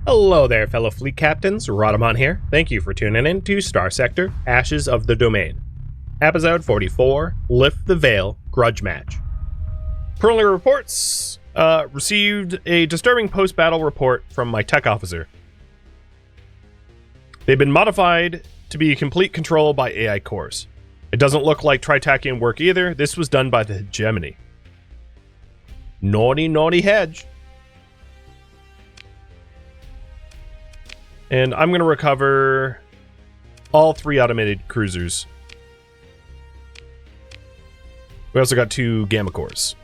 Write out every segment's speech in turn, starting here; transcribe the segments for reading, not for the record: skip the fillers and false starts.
Hello there, fellow fleet captains. Rhadamant here. Thank you for tuning in to Starsector, Ashes of the Domain. Episode 44, Lift the Veil, Grudge Match. Preliminary reports. Received a disturbing post-battle report from my tech officer. They've been modified to be complete control by AI cores. It doesn't look like Tritachian work either. This was done by the hegemony. Naughty, naughty hedge. And I'm going to recover all 3 automated cruisers. We also got 2 gamma cores.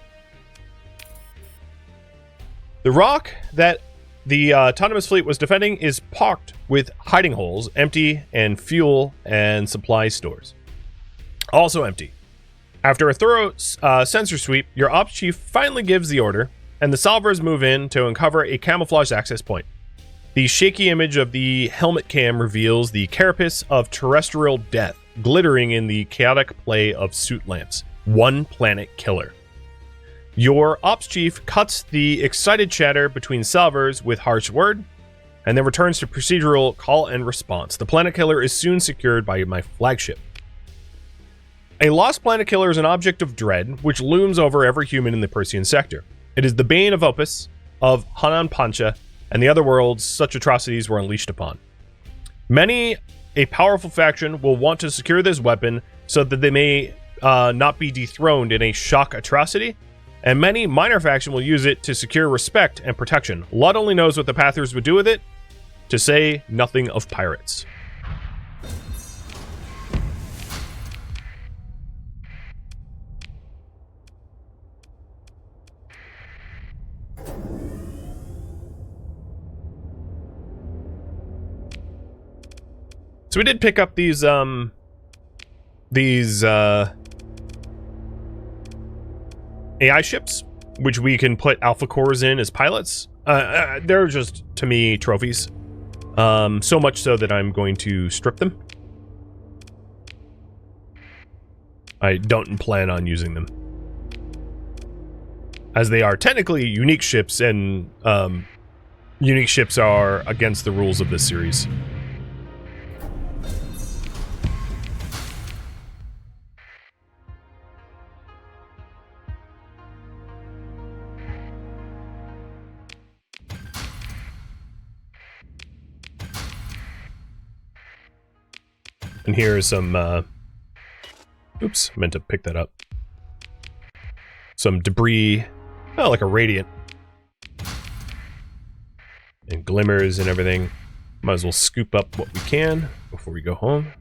The rock that the autonomous fleet was defending is pocked with hiding holes, empty, and fuel and supply stores. Also empty. After a thorough sensor sweep, your ops chief finally gives the order, and the salvers move in to uncover a camouflage access point. The shaky image of the helmet cam reveals the carapace of terrestrial death, glittering in the chaotic play of suit lamps. One planet killer. Your ops chief cuts the excited chatter between salvers with harsh word, and then returns to procedural call and response. The planet killer is soon secured by my flagship. A lost planet killer is an object of dread, which looms over every human in the Persean sector. It is the bane of Opus, of Hanan Pancha, and the other worlds such atrocities were unleashed upon. Many, a powerful faction, will want to secure this weapon so that they may not be dethroned in a shock atrocity, and many minor faction will use it to secure respect and protection. Lud only knows what the Pathers would do with it, to say nothing of pirates. So we did pick up these AI ships, which we can put alpha cores in as pilots. They're just, to me, trophies. So much so that I'm going to strip them. I don't plan on using them, as they are technically unique ships, and unique ships are against the rules of this series. And here is some, oops, meant to pick that up. Some debris, oh, like a radiant. And glimmers and everything. Might as well scoop up what we can before we go home.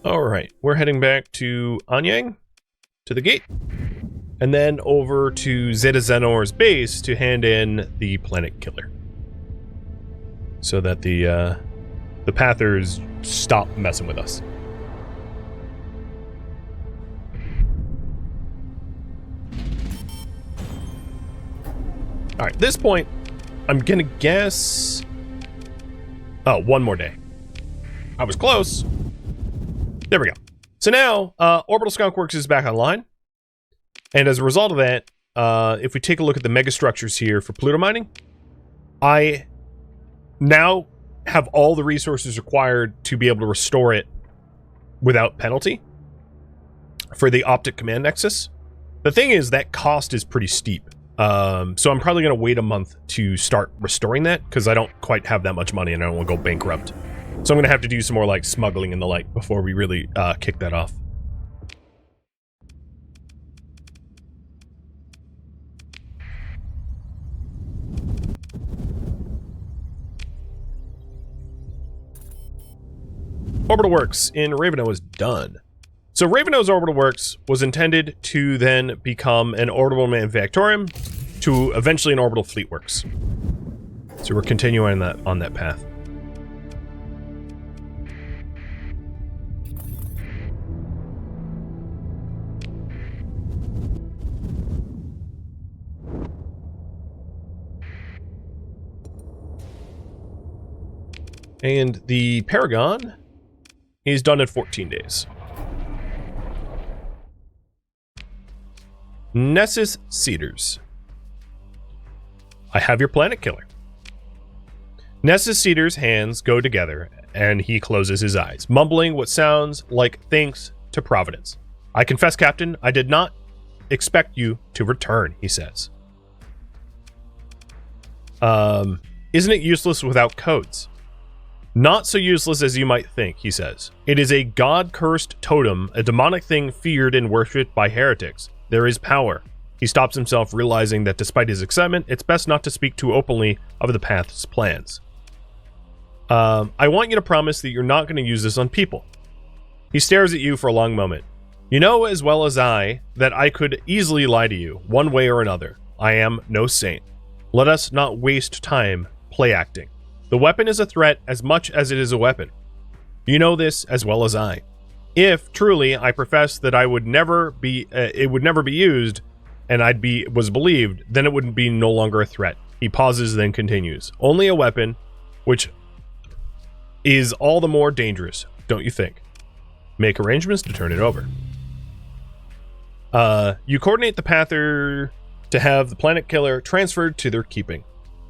Alright, we're heading back to Anyang, to the gate, and then over to Zeta Zenor's base to hand in the planet killer. So that the Pathers stop messing with us. Alright, at this point, I'm gonna guess... Oh, one more day. I was close. There we go. So now, Orbital Skunkworks is back online. And as a result of that, if we take a look at the megastructures here for Pluto mining, I now have all the resources required to be able to restore it without penalty for the Optic Command Nexus. The thing is, that cost is pretty steep. So I'm probably going to wait a month to start restoring that, because I don't quite have that much money and I don't want to go bankrupt. So I'm going to have to do some more like smuggling and the like before we really kick that off. Orbital Works in Raveno is done. So Raveno's Orbital Works was intended to then become an Orbital Manufactorium to eventually an Orbital Fleet Works. So we're continuing on that path. And the Paragon is done in 14 days. Nessus Cedars. I have your planet killer. Nessus Cedars' hands go together, and he closes his eyes, mumbling what sounds like thanks to Providence. I confess, Captain, I did not expect you to return, he says. Isn't it useless without codes? Not so useless as you might think, he says. It is a god-cursed totem, a demonic thing feared and worshipped by heretics. There is power. He stops himself, realizing that despite his excitement, it's best not to speak too openly of the Path's plans. I want you to promise that you're not going to use this on people. He stares at you for a long moment. You know as well as I that I could easily lie to you, one way or another. I am no saint. Let us not waste time play acting. The weapon is a threat as much as it is a weapon. You know this as well as I. If truly I profess that it would never be used, and was believed, then it would be no longer a threat. He pauses, then continues. Only a weapon, which is all the more dangerous, don't you think? Make arrangements to turn it over. You coordinate the Pather to have the planet killer transferred to their keeping.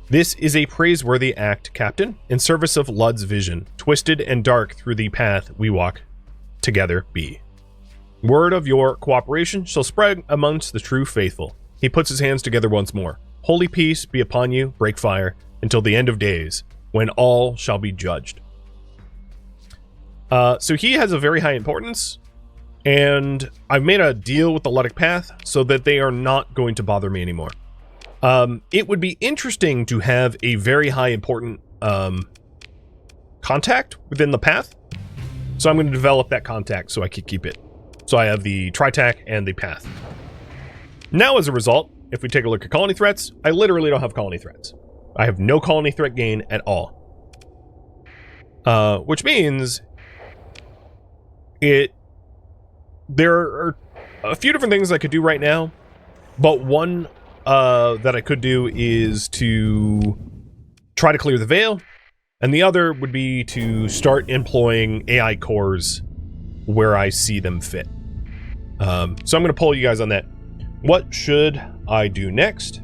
This is a praiseworthy act, Captain, in service of Lud's vision, twisted and dark through the path we walk together be. Word of your cooperation shall spread amongst the true faithful. He puts his hands together once more. Holy peace be upon you, break fire, until the end of days, when all shall be judged. So he has a very high importance, and I've made a deal with the Ludic Path so that they are not going to bother me anymore. It would be interesting to have a very high important contact within the path, so I'm going to develop that contact so I can keep it. So I have the Tritac and the path. Now, as a result, if we take a look at colony threats, I literally don't have colony threats. I have no colony threat gain at all. Which means there are a few different things I could do right now, but one that I could do is to try to clear the veil, and the other would be to start employing AI cores where I see them fit. So I'm going to poll you guys on that. What should I do next?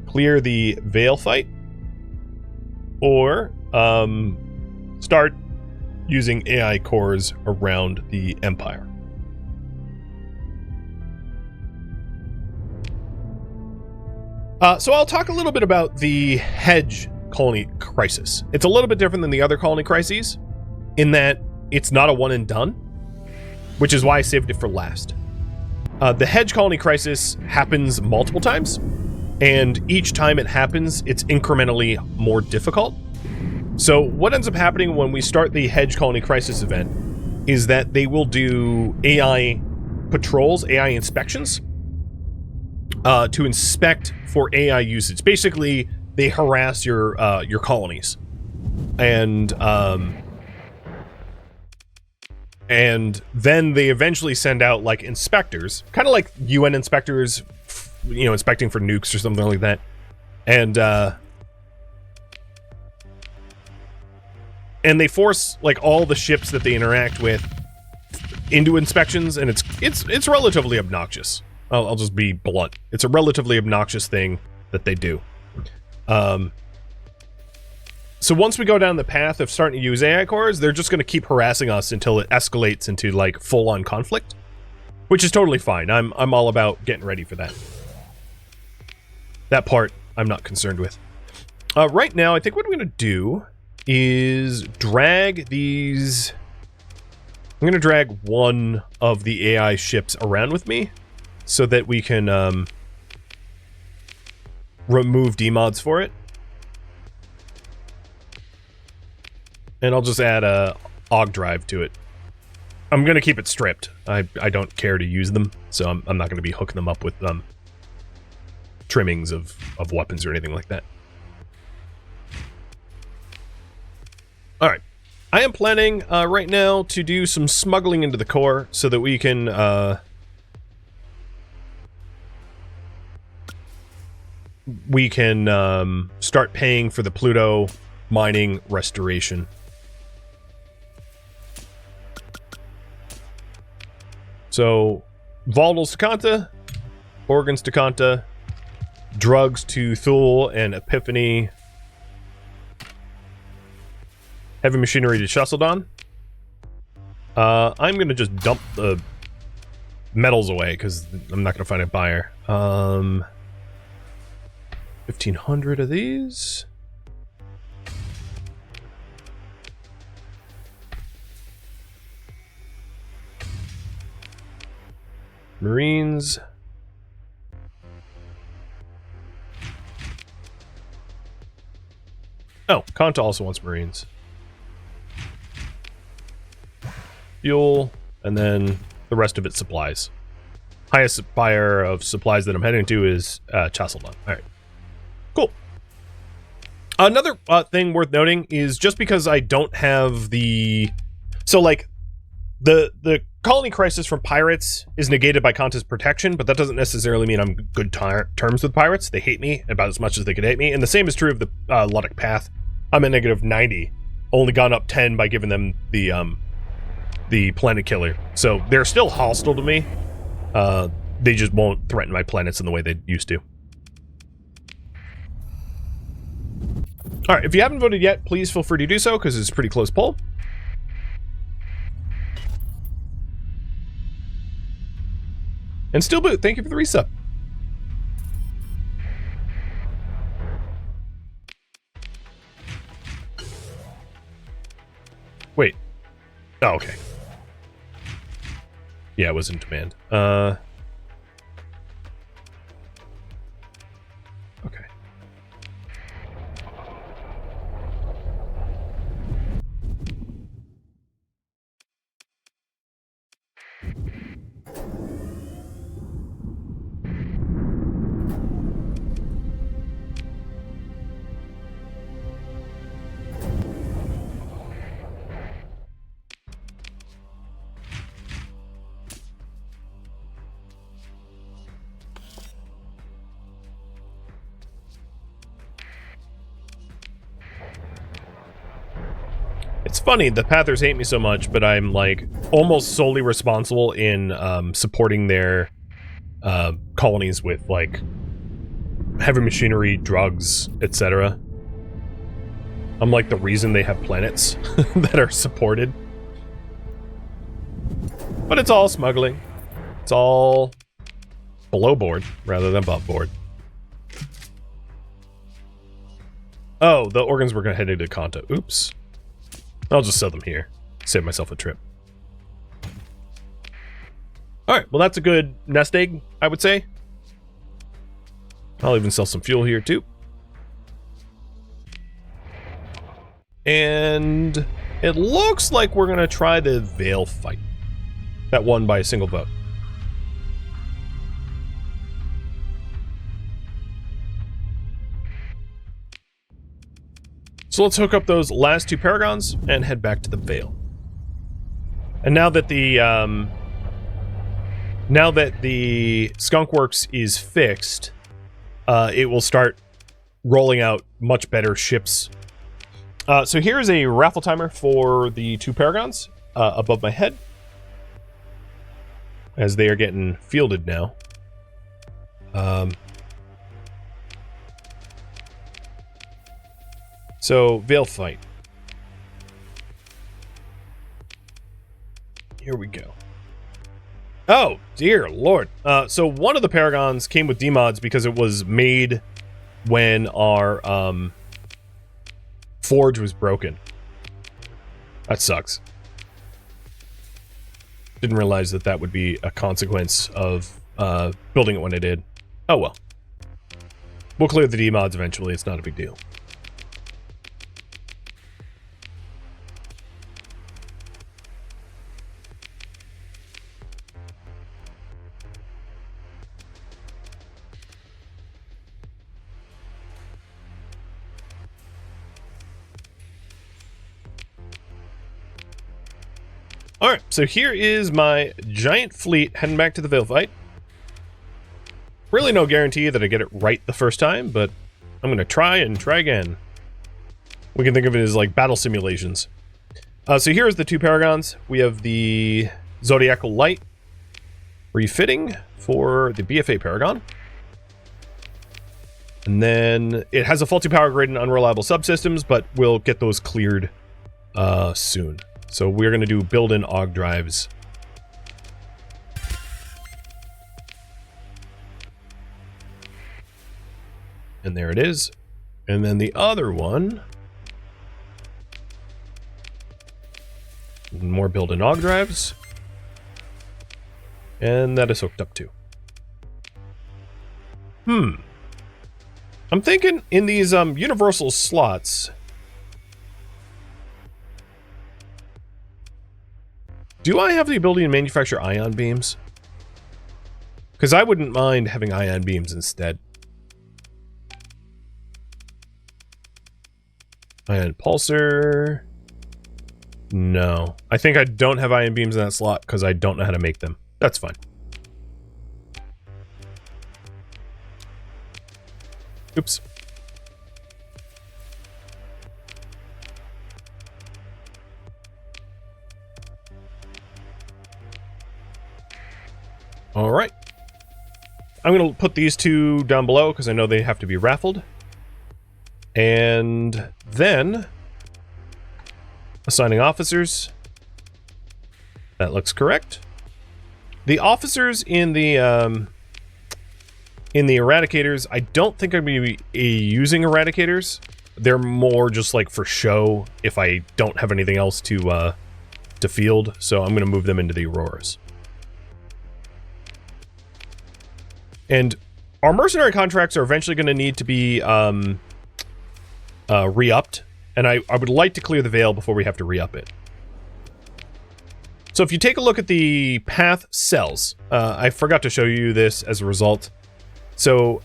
Clear the veil fight? Or start using AI cores around the Empire? So I'll talk a little bit about the hedge colony crisis. It's a little bit different than the other colony crises in that it's not a one and done, which is why I saved it for last. The hedge colony crisis happens multiple times, and each time it happens, it's incrementally more difficult. So what ends up happening when we start the hedge colony crisis event is that they will do AI patrols, AI inspections, to inspect for AI usage. Basically, they harass your colonies, and then they eventually send out like inspectors, kind of like UN inspectors, you know, inspecting for nukes or something like that, and they force like all the ships that they interact with into inspections, and it's relatively obnoxious. I'll just be blunt. It's a relatively obnoxious thing that they do. So once we go down the path of starting to use AI cores, they're just going to keep harassing us until it escalates into like full-on conflict, which is totally fine. I'm all about getting ready for that. That part I'm not concerned with. Right now, I think what I'm going to do is drag these. I'm going to drag one of the AI ships around with me so that we can remove demods for it. And I'll just add a AUG drive to it. I'm going to keep it stripped. I don't care to use them, so I'm not going to be hooking them up with trimmings of weapons or anything like that. Alright. I am planning right now to do some smuggling into the core so that we can start paying for the Pluto mining, restoration. So, volatiles to Kanta, organs to Kanta, drugs to Thule and Epiphany, heavy machinery to Cheseldon. I'm going to just dump the metals away because I'm not going to find a buyer. 1,500 of these. Marines. Oh, Kanta also wants Marines. Fuel, and then the rest of it supplies. Highest buyer of supplies that I'm heading to is Cheseldon. Alright. Cool. Another thing worth noting is just because I don't have the... So, like, the colony crisis from pirates is negated by Kanta's protection, but that doesn't necessarily mean I'm good terms with pirates. They hate me about as much as they could hate me, and the same is true of the Luddic Path. I'm at negative 90, only gone up 10 by giving them the planet killer. So they're still hostile to me. They just won't threaten my planets in the way they used to. Alright, if you haven't voted yet, please feel free to do so, because it's a pretty close poll. And Still Boot, thank you for the resub. Wait. Oh, okay. Yeah, it was in demand. Okay. It's funny, the Pathers hate me so much, but I'm, like, almost solely responsible in supporting their colonies with, like, heavy machinery, drugs, etc. I'm, like, the reason they have planets that are supported. But it's all smuggling. It's all below board, rather than above board. Oh, the organs were going to head into Kanta. Oops. I'll just sell them here. Save myself a trip. Alright, well that's a good nest egg, I would say. I'll even sell some fuel here too. And it looks like we're going to try the Veil fight. That won by a single vote. So let's hook up those last two Paragons and head back to the Veil. And now that the Skunk Works is fixed, it will start rolling out much better ships. So here's a raffle timer for the two Paragons above my head, as they are getting fielded now. So, Veil fight. Here we go. Oh, dear lord. So one of the Paragons came with demods because it was made when our forge was broken. That sucks. Didn't realize that that would be a consequence of building it when I did. Oh well. We'll clear the demods eventually, it's not a big deal. Alright, so here is my giant fleet heading back to the Veil fight. Really no guarantee that I get it right the first time, but I'm going to try and try again. We can think of it as like battle simulations. So here's the two paragons. We have the Zodiacal Light refitting for the BFA Paragon. And then it has a faulty power grid and unreliable subsystems, but we'll get those cleared soon. So we're going to do build-in AUG drives. And there it is. And then the other one, more built-in AUG drives, and that is hooked up too. I'm thinking in these universal slots, do I have the ability to manufacture ion beams? Because I wouldn't mind having ion beams instead. Ion pulsar. No. I think I don't have ion beams in that slot because I don't know how to make them. That's fine. Oops. All right. I'm going to put these two down below because I know they have to be raffled. And then assigning officers. That looks correct. The officers in the eradicators, I don't think I'm going to be using eradicators. They're more just like for show if I don't have anything else to field. So I'm going to move them into the Auroras. And our mercenary contracts are eventually going to need to be re-upped, and I would like to clear the veil before we have to re-up it. So if you take a look at the path cells, I forgot to show you this as a result. So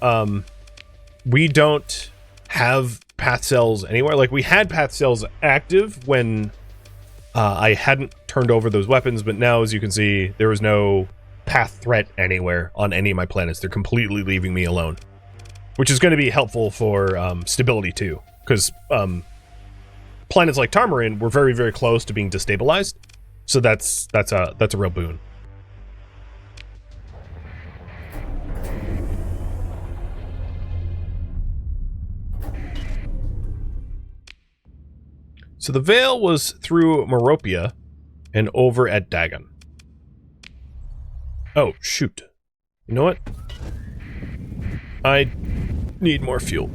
we don't have path cells anywhere. Like, we had path cells active when I hadn't turned over those weapons, but now, as you can see, there was no path threat anywhere on any of my planets. They're completely leaving me alone, which is going to be helpful for stability too, because planets like Tarmarin were very, very close to being destabilized. So that's a real boon. So the veil was through Meropia and over at Dagon. Oh, shoot. You know what? I need more fuel.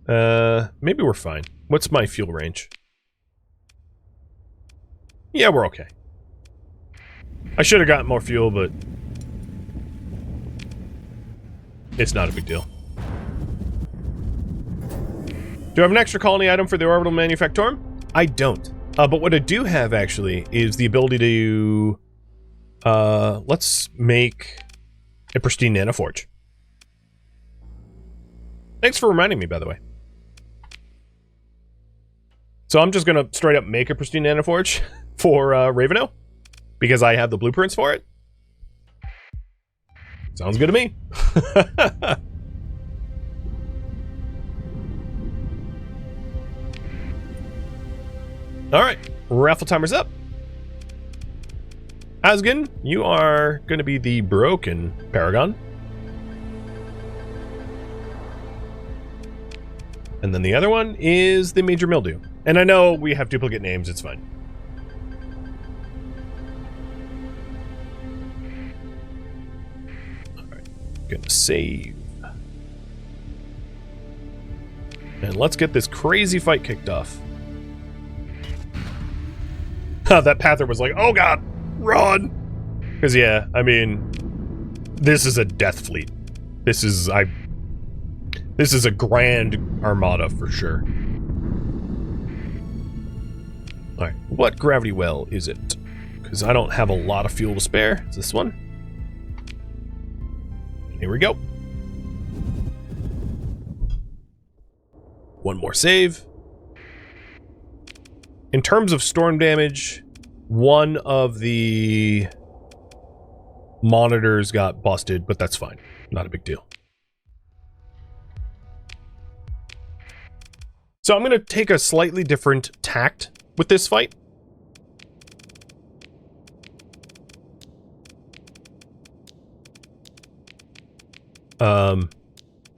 Maybe we're fine. What's my fuel range? Yeah, we're okay. I should have gotten more fuel, but it's not a big deal. Do I have an extra colony item for the orbital manufactorum? I don't. But what I do have, actually, is the ability to... let's make a pristine nanoforge. Thanks for reminding me, by the way. So I'm just going to straight up make a pristine nanoforge for Raveno, because I have the blueprints for it. Sounds good to me. Alright, raffle timer's up. Asgen, you are going to be the broken Paragon. And then the other one is the Major Mildew. And I know we have duplicate names, it's fine. Alright, gonna save. And let's get this crazy fight kicked off. That Pather was like, oh god, run! Because yeah, I mean, this is a death fleet. This is a grand armada for sure. Alright, what gravity well is it? Because I don't have a lot of fuel to spare. It's this one. Here we go. One more save. In terms of storm damage, one of the monitors got busted, but that's fine. Not a big deal. So I'm going to take a slightly different tact with this fight.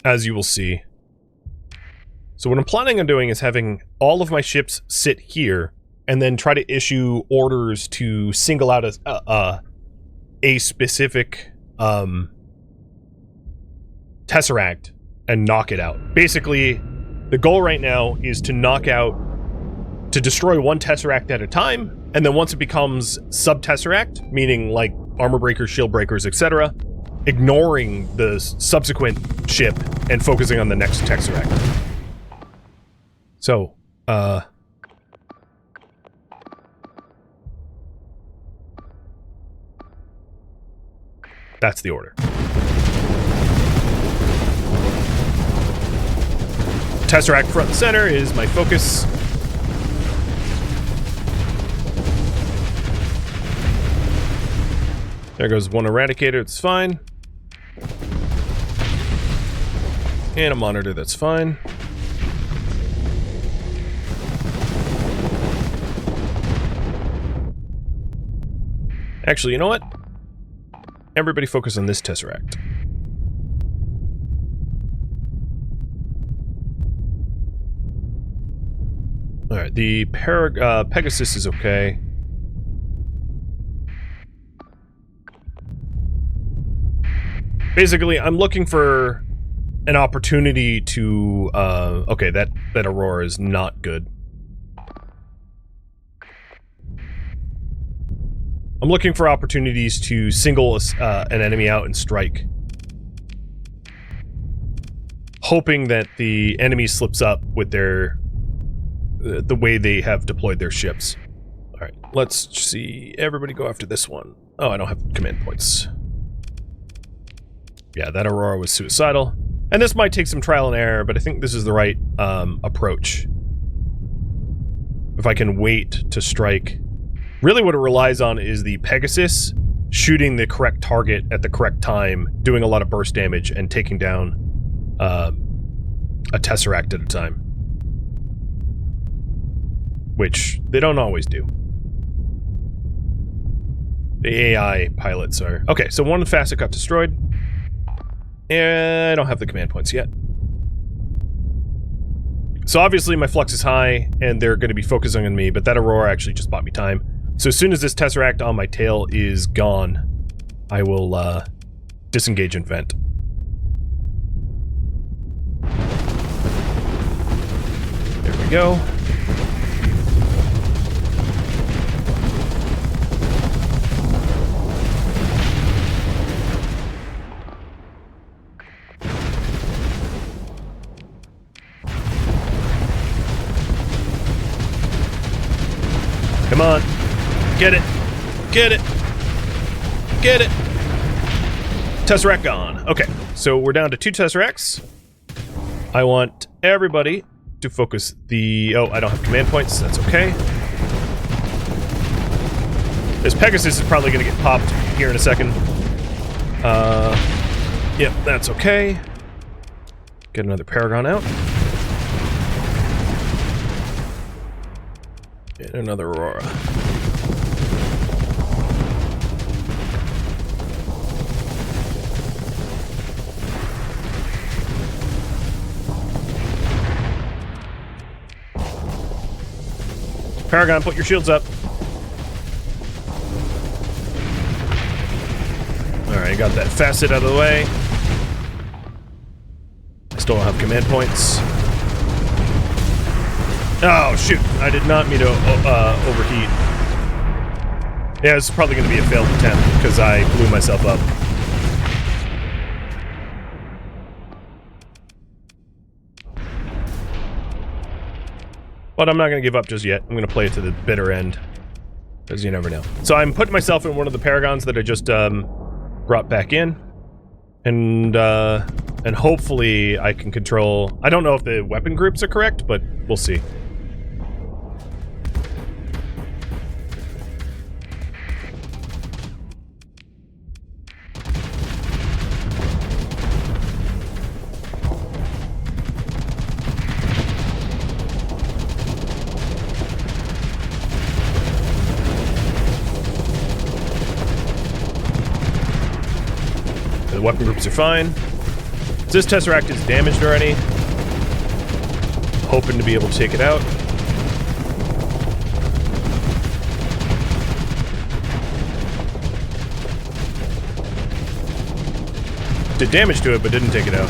As you will see. So what I'm planning on doing is having all of my ships sit here and then try to issue orders to single out a specific Tesseract and knock it out. Basically, the goal right now is to destroy one Tesseract at a time, and then once it becomes sub-Tesseract, meaning like armor breakers, shield breakers, etc., ignoring the subsequent ship and focusing on the next Tesseract. So, that's the order. Tesseract front and center is my focus. There goes one Eradicator, it's fine. And a Monitor, that's fine. Actually, you know what? Everybody focus on this Tesseract. Alright, the Pegasus is okay. Basically, I'm looking for an opportunity to, okay, that Aurora is not good. I'm looking for opportunities to single an enemy out and strike. Hoping that the enemy slips up with their... the way they have deployed their ships. Alright, let's see. Everybody go after this one. Oh, I don't have command points. Yeah, that Aurora was suicidal. And this might take some trial and error, but I think this is the right approach. If I can wait to strike... Really what it relies on is the Pegasus shooting the correct target at the correct time, doing a lot of burst damage, and taking down a Tesseract at a time. Which they don't always do. The AI pilots are... Okay, so one facet got destroyed. And I don't have the command points yet. So obviously my flux is high, and they're going to be focusing on me, but that Aurora actually just bought me time. So as soon as this Tesseract on my tail is gone, I will disengage and vent. There we go. Come on. Get it. Get it. Get it. Tesseract gone. Okay, so we're down to 2 Tesseracts. I want everybody to focus the... Oh, I don't have command points. That's okay. This Pegasus is probably going to get popped here in a second. Yep, that's okay. Get another Paragon out. And another Aurora. Paragon, put your shields up. Alright, got that facet out of the way. I still don't have command points. Oh, shoot. I did not mean to overheat. Yeah, this is probably going to be a failed attempt because I blew myself up. But I'm not going to give up just yet. I'm going to play it to the bitter end. Because you never know. So I'm putting myself in one of the Paragons that I just brought back in. And hopefully I can control... I don't know if the weapon groups are correct, but we'll see. the weapon groups are fine. This Tesseract is damaged already. Hoping to be able to take it out. Did damage to it, but didn't take it out.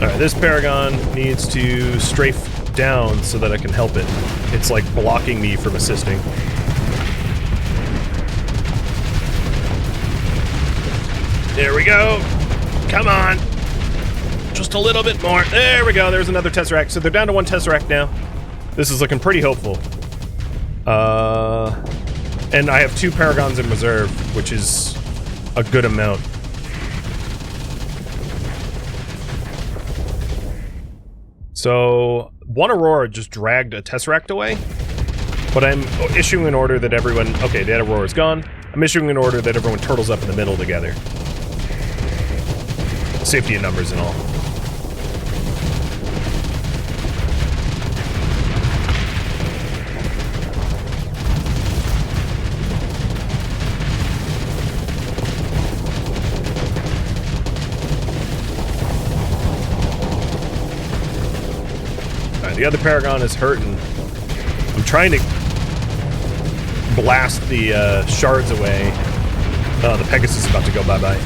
Alright, this Paragon needs to strafe down so that I can help it. It's like blocking me from assisting. There we go. Come on. Just a little bit more. There we go. There's another Tesseract. So they're down to one Tesseract now. This is looking pretty hopeful. And I have 2 Paragons in reserve, which is a good amount. So, one Aurora just dragged a Tesseract away, but I'm issuing an order that everyone... Okay, that Aurora's gone. I'm issuing an order that everyone turtles up in the middle together. Safety in numbers and all. The other Paragon is hurting. I'm trying to blast the shards away. Oh, the Pegasus is about to go bye-bye.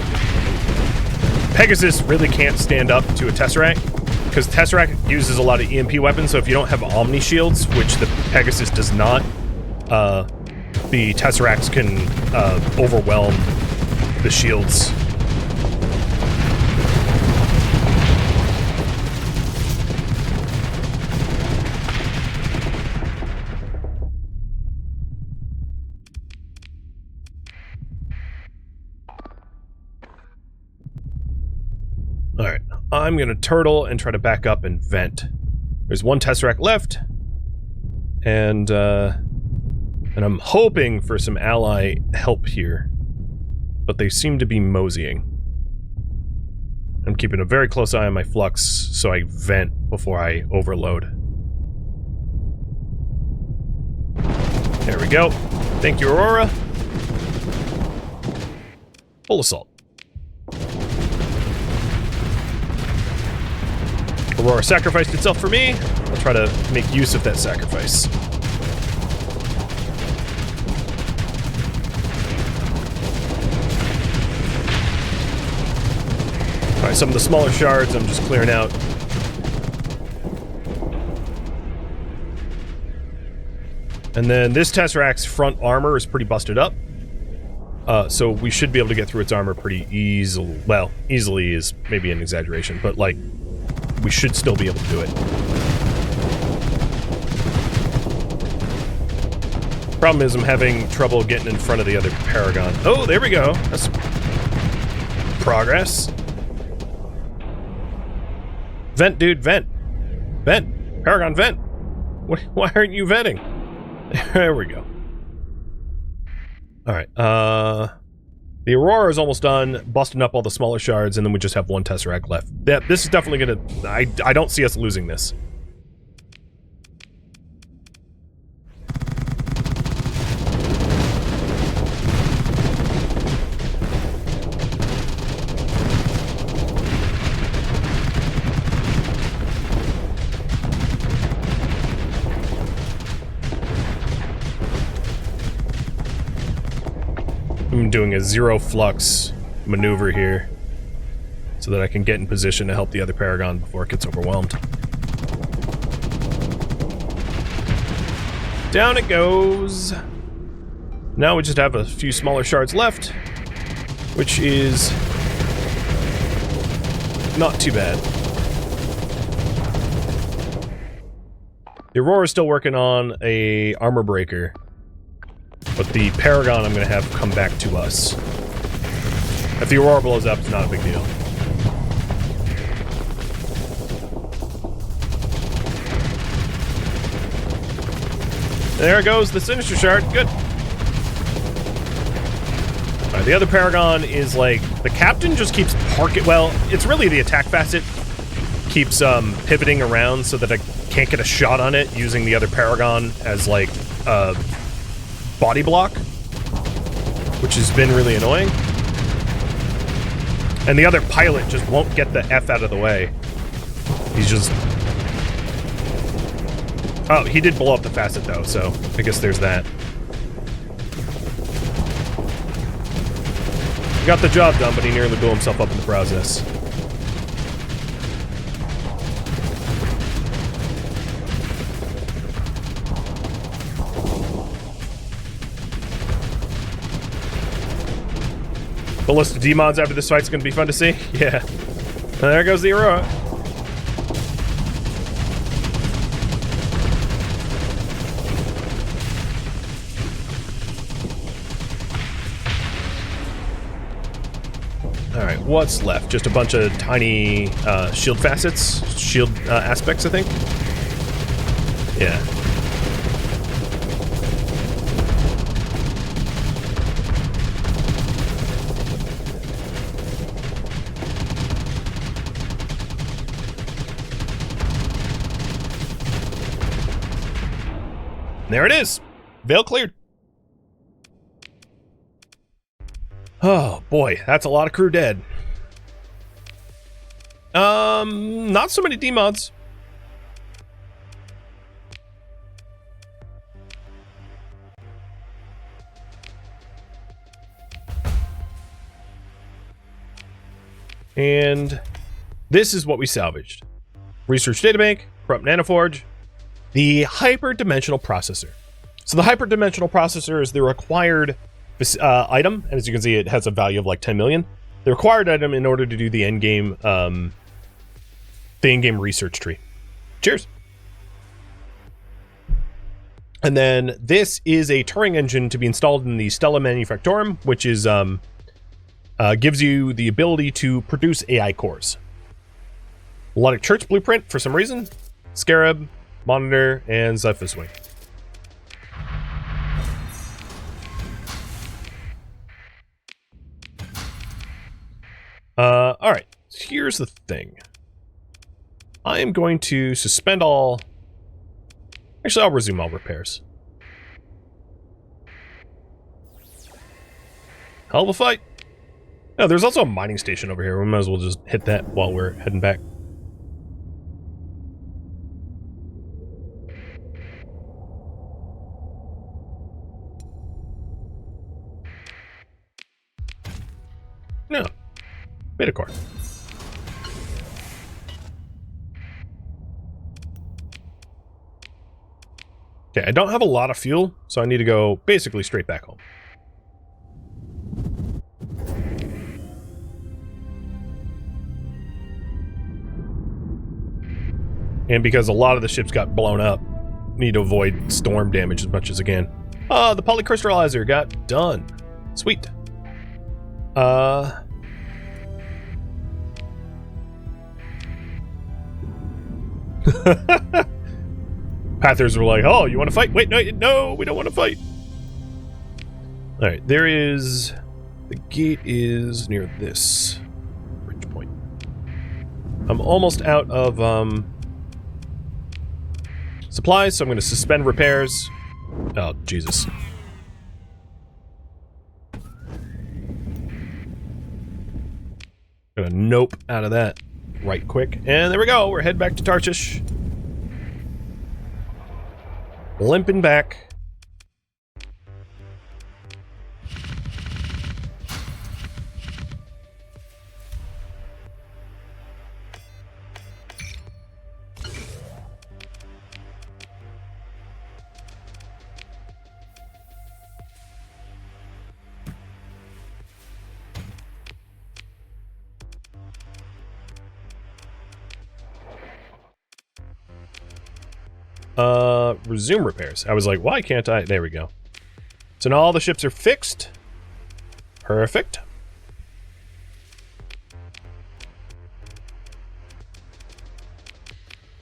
Pegasus really can't stand up to a Tesseract, because Tesseract uses a lot of EMP weapons, so if you don't have Omni Shields, which the Pegasus does not, the Tesseracts can overwhelm the shields. Alright, I'm gonna turtle and try to back up and vent. There's one Tesseract left, and I'm hoping for some ally help here, but they seem to be moseying. I'm keeping a very close eye on my flux, so I vent before I overload. There we go. Thank you, Aurora. Full assault. Aurora sacrificed itself for me. I'll try to make use of that sacrifice. Alright, some of the smaller shards I'm just clearing out. And then this Tesseract's front armor is pretty busted up. So we should be able to get through its armor pretty easily. Well, easily is maybe an exaggeration, but like, we should still be able to do it. Problem is I'm having trouble getting in front of the other Paragon. Oh, there we go. That's progress. Vent, dude, vent. Vent. Paragon, vent. Why aren't you venting? There we go. Alright, the Aurora is almost done, busting up all the smaller shards, and then we just have one Tesseract left. Yeah, this is definitely gonna... I don't see us losing this. I'm doing a zero flux maneuver here so that I can get in position to help the other Paragon before it gets overwhelmed. Down it goes. Now we just have a few smaller shards left, which is not too bad. The Aurora is still working on a armor breaker, but the Paragon I'm going to have come back to us. If the Aurora blows up, it's not a big deal. There goes the Sinister Shard. Good. Alright, the other Paragon is like... The Captain just keeps parking... Well, it's really the attack facet keeps pivoting around so that I can't get a shot on it using the other Paragon as, like, a body block, which has been really annoying. And the other pilot just won't get the F out of the way. He's just... Oh, he did blow up the facet, though, so I guess there's that. Got the job done, but he nearly blew himself up in the process. The list of D-mods after this fight's gonna be fun to see. Yeah. And there goes the Aurora. Alright, what's left? Just a bunch of tiny shield facets? Shield aspects, I think? Yeah. There it is! Veil cleared. Oh, boy. That's a lot of crew dead. Not so many D-mods. And this is what we salvaged. Research Databank, Corrupt Nanoforge, the hyperdimensional processor. So the hyperdimensional processor is the required item, and as you can see, it has a value of like 10 million. The required item in order to do the endgame, the in-game research tree. Cheers. And then this is a Turing engine to be installed in the Stella Manufactorum, which is gives you the ability to produce AI cores. Melodic Church Blueprint for some reason, Scarab, Monitor, and Zyphus Wing. Alright, here's the thing. I am going to suspend all... Actually, I'll resume all repairs. Hell of a fight. Oh, there's also a mining station over here. We might as well just hit that while we're heading back. No. Betacore. Okay, I don't have a lot of fuel, so I need to go basically straight back home. And because a lot of the ships got blown up, need to avoid storm damage as much as I can. Oh, the polycrystallizer got done. Sweet. Pathers were like, oh, you want to fight? Wait, no, we don't want to fight. Alright, there is... The gate is near this bridge point. I'm almost out of, supplies, so I'm going to suspend repairs. Oh, Jesus. Gonna nope out of that right quick. And there we go. We're heading back to Tarshish. Limping back. Resume repairs. I was like, why can't I? There we go. So now all the ships are fixed. Perfect.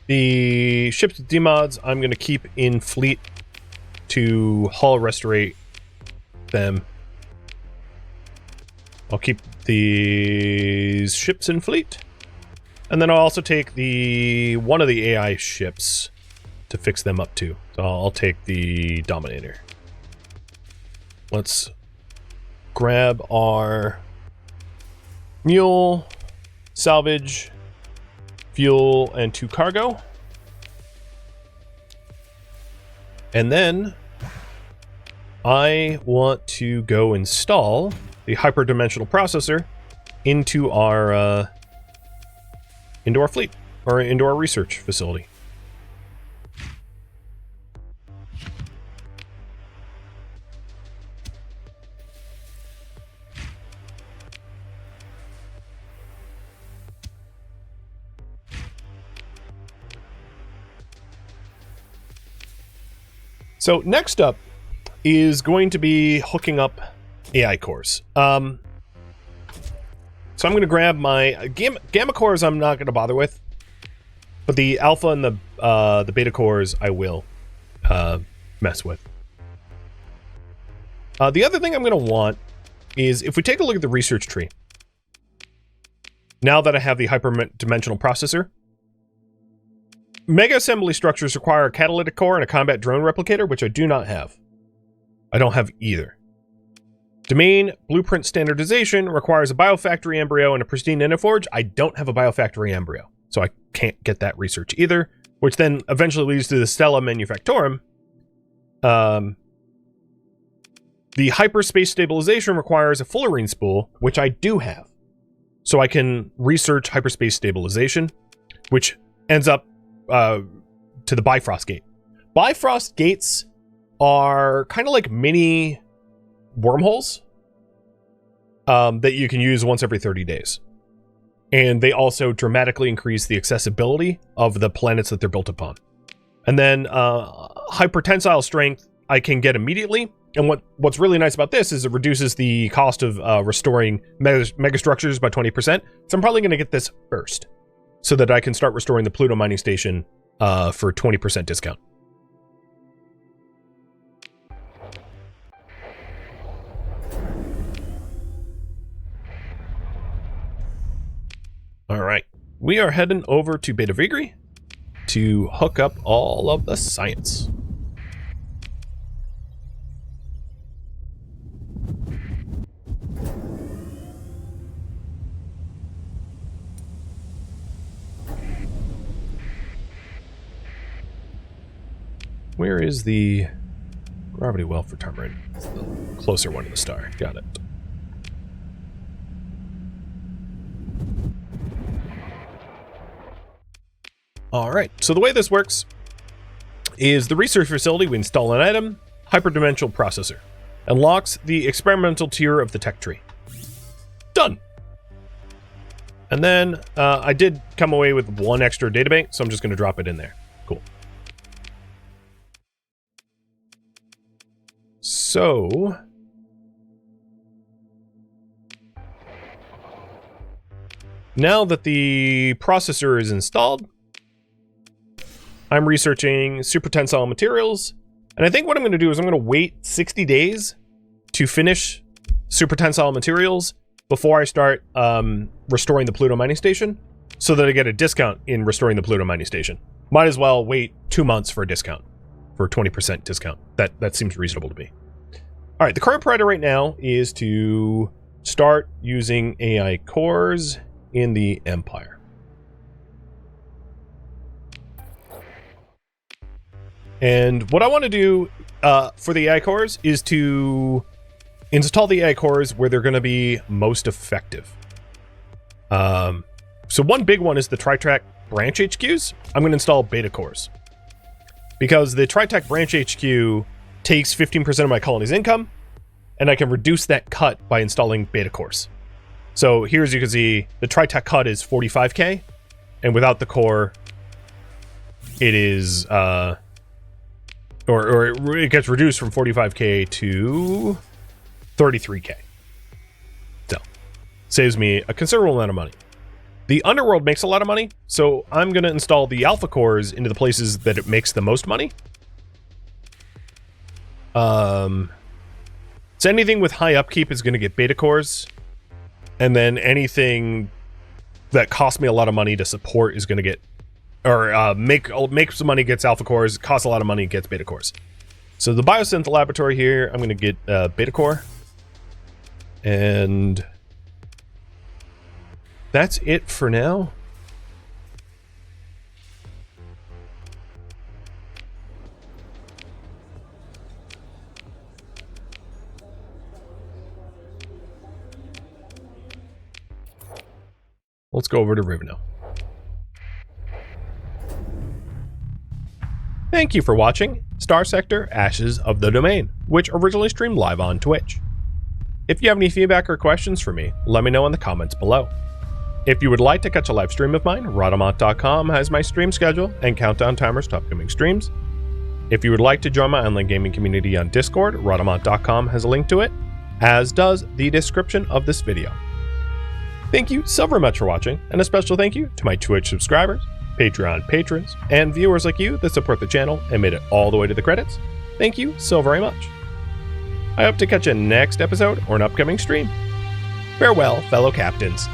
The ships with D-mods I'm going to keep in fleet to hull restorate them. I'll keep these ships in fleet. And then I'll also take one of the AI ships to fix them up too. So I'll take the Dominator. Let's grab our mule, salvage, fuel, and 2 cargo. And then I want to go install the hyperdimensional processor into our fleet, or into our research facility. So next up is going to be hooking up AI cores. So I'm going to grab my gamma cores. I'm not going to bother with, but the alpha and the beta cores I will mess with. The other thing I'm going to want is, if we take a look at the research tree, now that I have the hyperdimensional processor, mega assembly structures require a catalytic core and a combat drone replicator, which I do not have. I don't have either. Domain blueprint standardization requires a biofactory embryo and a pristine Iniforge. I don't have a biofactory embryo, so I can't get that research either, which then eventually leads to the Stella Manufactorum. The hyperspace stabilization requires a fullerene spool, which I do have. So I can research hyperspace stabilization, which ends up to the Bifrost Gate. Bifrost Gates are kind of like mini wormholes that you can use once every 30 days. And they also dramatically increase the accessibility of the planets that they're built upon. And then hypertensile strength I can get immediately. And what's really nice about this is it reduces the cost of restoring megastructures by 20%. So I'm probably going to get this first, so that I can start restoring the Pluto mining station for 20% discount. All right, we are heading over to Beta Vigri to hook up all of the science. Where is the gravity well for Tamarin? It's the closer one to the star. Got it. All right, so the way this works is the research facility, we install an item, hyperdimensional processor, unlocks the experimental tier of the tech tree. Done. And then I did come away with 1 extra databank, so I'm just going to drop it in there. Cool. So now that the processor is installed, I'm researching super tensile materials, and I think what I'm going to do is I'm going to wait 60 days to finish super tensile materials before I start restoring the Pluto mining station, so that I get a discount in restoring the Pluto mining station. Might as well wait 2 months for a discount, for a 20% discount. That seems reasonable to me. All right, the current priority right now is to start using AI cores in the Empire. And what I want to do for the AI cores is to install the AI cores where they're going to be most effective. So one big one is the TriTac branch HQs. I'm going to install beta cores, because the TriTac branch HQ takes 15% of my colony's income, and I can reduce that cut by installing beta cores. So here, as you can see, the TriTac cut is 45k, and without the core, it is or it gets reduced from 45k to 33k. So saves me a considerable amount of money. The underworld makes a lot of money, so I'm going to install the alpha cores into the places that it makes the most money. So anything with high upkeep is going to get beta cores, and then anything that costs me a lot of money to support is going to get, or make some money gets alpha cores, costs a lot of money gets beta cores. So the biosynth laboratory here, I'm going to get beta core, and that's it for now. Let's go over to Rivendell. Thank you for watching Starsector Ashes of the Domain, which originally streamed live on Twitch. If you have any feedback or questions for me, let me know in the comments below. If you would like to catch a live stream of mine, Rhadamant.com has my stream schedule and countdown timers to upcoming streams. If you would like to join my online gaming community on Discord, Rhadamant.com has a link to it, as does the description of this video. Thank you so very much for watching, and a special thank you to my Twitch subscribers, Patreon patrons, and viewers like you that support the channel and made it all the way to the credits. Thank you so very much. I hope to catch you next episode or an upcoming stream. Farewell, fellow captains.